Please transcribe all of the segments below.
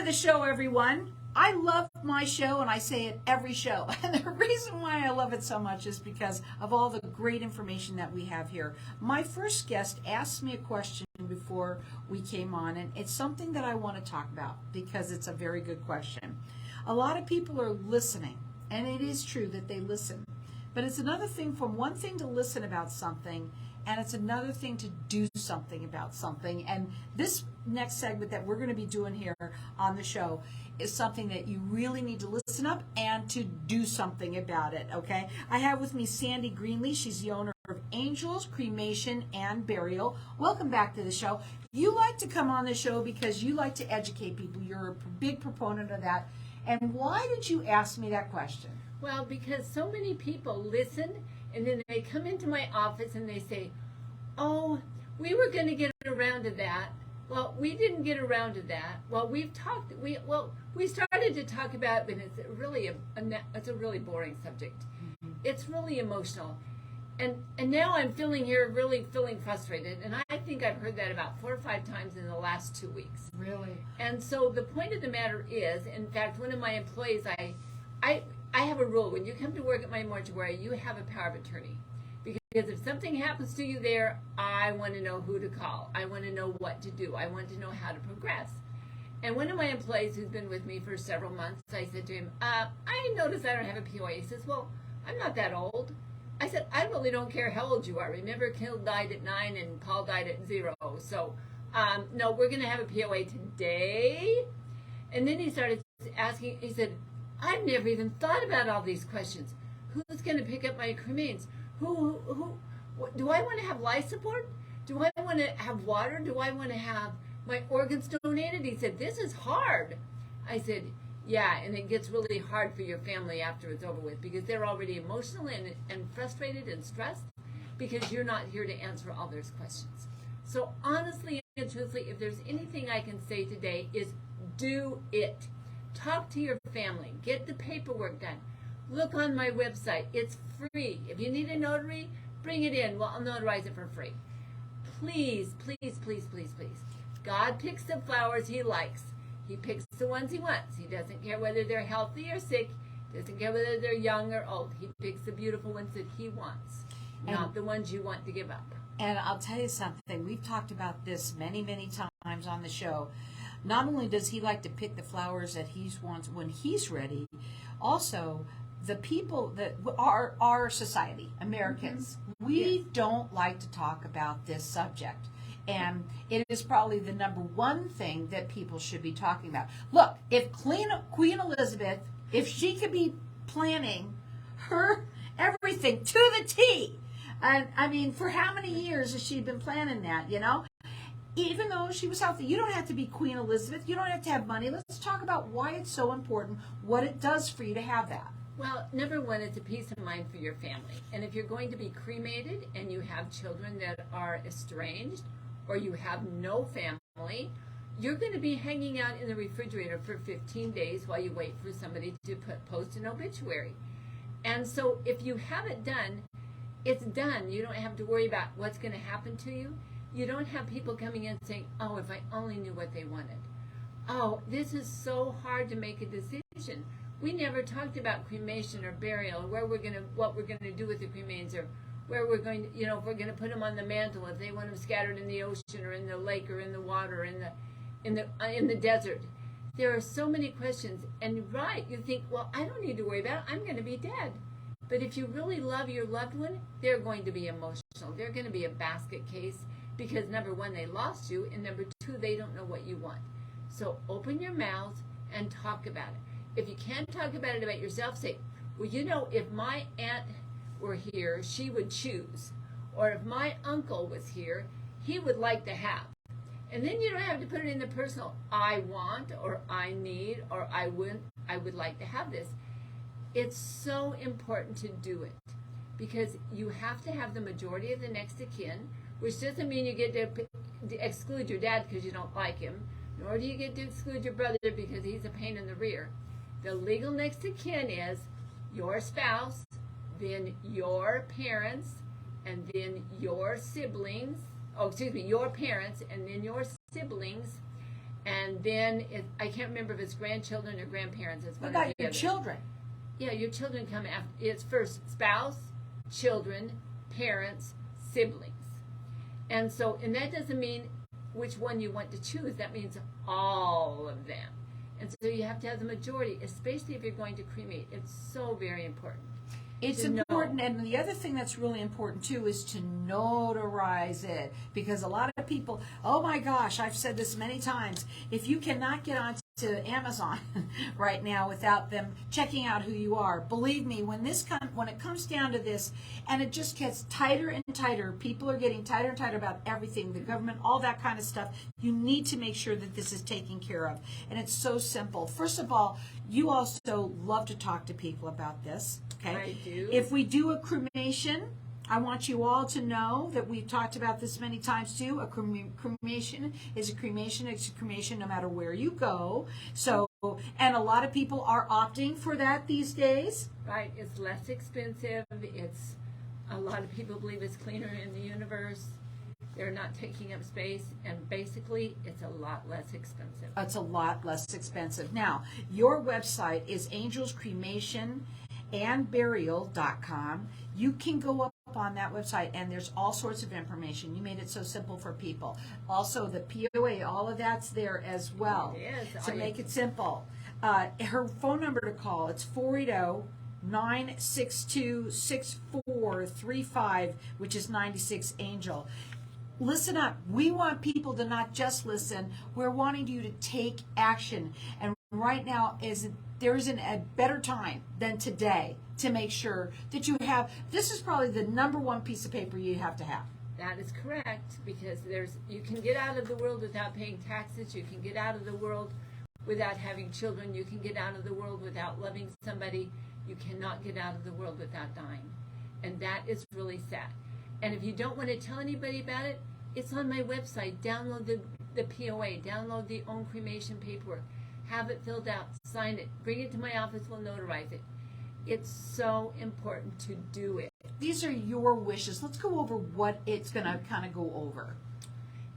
the show, everyone. I love my show, and I say it every show. And the reason why I love it so much is because of all the great information that we have here. My first guest asked me a question before we came on, and it's something that I want to talk about because it's a very good question. A lot of people are listening, and it is true that they listen. But it's another thing from one thing to listen about something, and it's another thing to do something about something. And this next segment that we're going to be doing here on the show is something that you really need to listen up and to do something about it, okay? I have with me Sandy Greenlee. She's the owner of Angels Cremation and Burial. Welcome back to the show. You like to come on the show because you like to educate people. You're a big proponent of that. And why did you ask me that question? Well, because so many people listen, and then they come into my office and they say, oh, we were going to get around to that. Well, we didn't get around to that. Well, we started to talk about it, but it's really it's a really boring subject. Mm-hmm. It's really emotional. And now I'm really feeling frustrated. And I think I've heard that about 4 or 5 times in the last 2 weeks. Really? And so the point of the matter is, in fact, one of my employees, I have a rule. When you come to work at my mortuary, you have a power of attorney. Because if something happens to you there, I want to know who to call. I want to know what to do. I want to know how to progress. And one of my employees who's been with me for several months, I said to him, I noticed I don't have a POA. He says, well, I'm not that old. I said, I really don't care how old you are. Remember, Kill died at 9 and Paul died at 0. So, no, we're going to have a POA today. And then he started asking, he said, I've never even thought about all these questions. Who's going to pick up my cremains? Who, do I want to have life support? Do I want to have water? Do I want to have my organs donated? He said, this is hard. I said, yeah, and it gets really hard for your family after it's over with because they're already emotional and frustrated and stressed because you're not here to answer all those questions. So honestly and truthfully, if there's anything I can say today is do it. Talk to your family. Get the paperwork done. Look on my website. It's free. If you need a notary, bring it in. Well, I'll notarize it for free. Please, please, please, please, please. God picks the flowers he likes. He picks the ones he wants. He doesn't care whether they're healthy or sick. He doesn't care whether they're young or old. He picks the beautiful ones that he wants, not the ones you want to give up. And I'll tell you something. We've talked about this many, many times on the show. Not only does he like to pick the flowers that he wants when he's ready, also the people that are our society, Americans, we don't like to talk about this subject. And it is probably the number one thing that people should be talking about. Look, if Queen Elizabeth, if she could be planning her everything to the T, and I mean, for how many years has she been planning that, you know? Even though she was healthy, you don't have to be Queen Elizabeth. You don't have to have money. Let's talk about why it's so important, what it does for you to have that. Well, number one, it's a peace of mind for your family. And if you're going to be cremated and you have children that are estranged or you have no family, you're going to be hanging out in the refrigerator for 15 days while you wait for somebody to post an obituary. And so if you have it done, it's done. You don't have to worry about what's going to happen to you. You don't have people coming in saying, oh, if I only knew what they wanted. Oh, this is so hard to make a decision. We never talked about cremation or burial, or what we're gonna do with the cremains, or where we're going to, if we're gonna put them on the mantle, if they want them scattered in the ocean or in the lake or in the water, in the desert. There are so many questions, and you think, well, I don't need to worry about it. I'm gonna be dead. But if you really love your loved one, they're going to be emotional. They're going to be a basket case because number one, they lost you, and number two, they don't know what you want. So open your mouths and talk about it. If you can't talk about it about yourself, say, well, if my aunt were here, she would choose. Or if my uncle was here, he would like to have. And then you don't have to put it in the personal, I want, or I need, or I would like to have this. It's so important to do it because you have to have the majority of the next of kin, which doesn't mean you get to exclude your dad because you don't like him, nor do you get to exclude your brother because he's a pain in the rear. The legal next of kin is your spouse, then your parents, and then your siblings, your parents, and then your siblings, And then I can't remember if it's grandchildren or grandparents. It's What one or about the your other. children? Yeah, your children come after. It's first spouse, children, parents, siblings. And so, and that doesn't mean which one you want to choose. That means all of them. And so you have to have the majority, especially if you're going to cremate. It's so very important. It's important, and the other thing that's really important too is to notarize it, because a lot of people, oh my gosh, I've said this many times, if you cannot get onto Amazon right now without them checking out who you are, believe me, when it comes down to this, and it just gets tighter and tighter, people are getting tighter and tighter about everything, the government, all that kind of stuff, you need to make sure that this is taken care of. And it's so simple. First of all, you also love to talk to people about this, okay? I do. If we do a cremation, I want you all to know that we've talked about this many times too. A cremation is a cremation. It's a cremation no matter where you go. So, and a lot of people are opting for that these days. Right. It's less expensive. It's a lot of people believe it's cleaner in the universe. They're not taking up space, and basically, it's a lot less expensive. It's a lot less expensive. Now, your website is Angels Cremation and Burial.com. You can go up on that website, and there's all sorts of information. You made it so simple for people. Also, the POA, all of that's there as well. It is. To make it simple. Her phone number to call, it's 480-962-6435, which is 96 Angel. Listen up. We want people to not just listen. We're wanting you to take action. And right now, there isn't a better time than today to make sure that you have, this is probably the number one piece of paper you have to have. That is correct, because you can get out of the world without paying taxes. You can get out of the world without having children. You can get out of the world without loving somebody. You cannot get out of the world without dying. And that is really sad. And if you don't want to tell anybody about it, it's on my website. Download the POA. Download the own cremation paperwork. Have it filled out. Sign it. Bring it to my office. We'll notarize it. It's so important to do it. These are your wishes. Let's go over what it's going to kind of go over.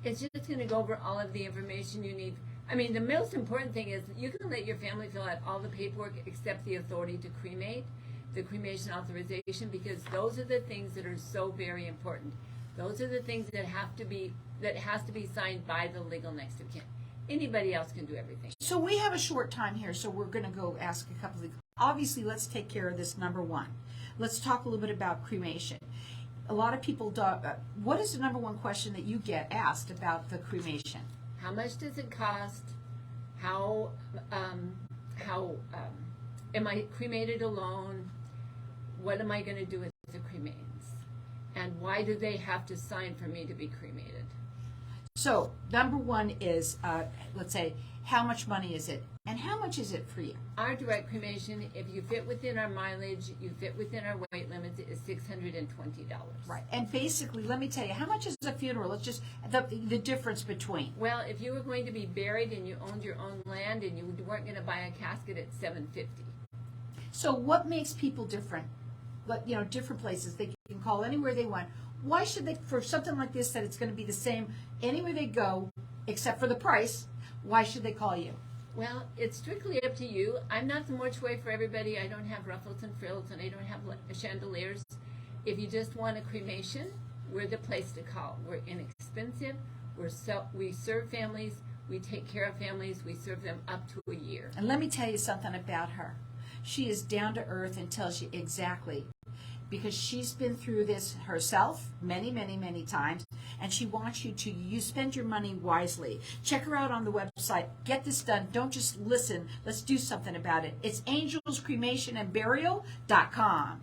It's just going to go over all of the information you need. I mean, the most important thing is you can let your family fill out all the paperwork except the authority to cremate, the cremation authorization, because those are the things that are so very important. Those are the things that has to be signed by the legal next of kin. Anybody else can do everything. So we have a short time here, so we're going to go ask a couple of, obviously let's take care of this number one. Let's talk a little bit about cremation. A lot of people, what is the number one question that you get asked about the cremation? How much does it cost? How am I cremated alone? What am I going to do with the cremains? And why do they have to sign for me to be cremated? So, number one is, let's say, how much money is it? And how much is it for you? Our direct cremation, if you fit within our mileage, you fit within our weight limits, is $620. Right. And basically, let me tell you, how much is a funeral? It's just the difference between. Well, if you were going to be buried and you owned your own land and you weren't going to buy a casket at $750. So what makes people different? Different places. They can call anywhere they want. Why should they, for something like this, that it's going to be the same anywhere they go, except for the price, why should they call you? Well, it's strictly up to you. I'm not the mortuary for everybody. I don't have ruffles and frills, and I don't have chandeliers. If you just want a cremation, we're the place to call. We're inexpensive. We serve families. We take care of families. We serve them up to a year. And let me tell you something about her. She is down to earth and tells you exactly, because she's been through this herself many, many, many times, and she wants you to spend your money wisely. Check her out on the website. Get this done. Don't just listen. Let's do something about it. It's Angels Cremation and Burial.com.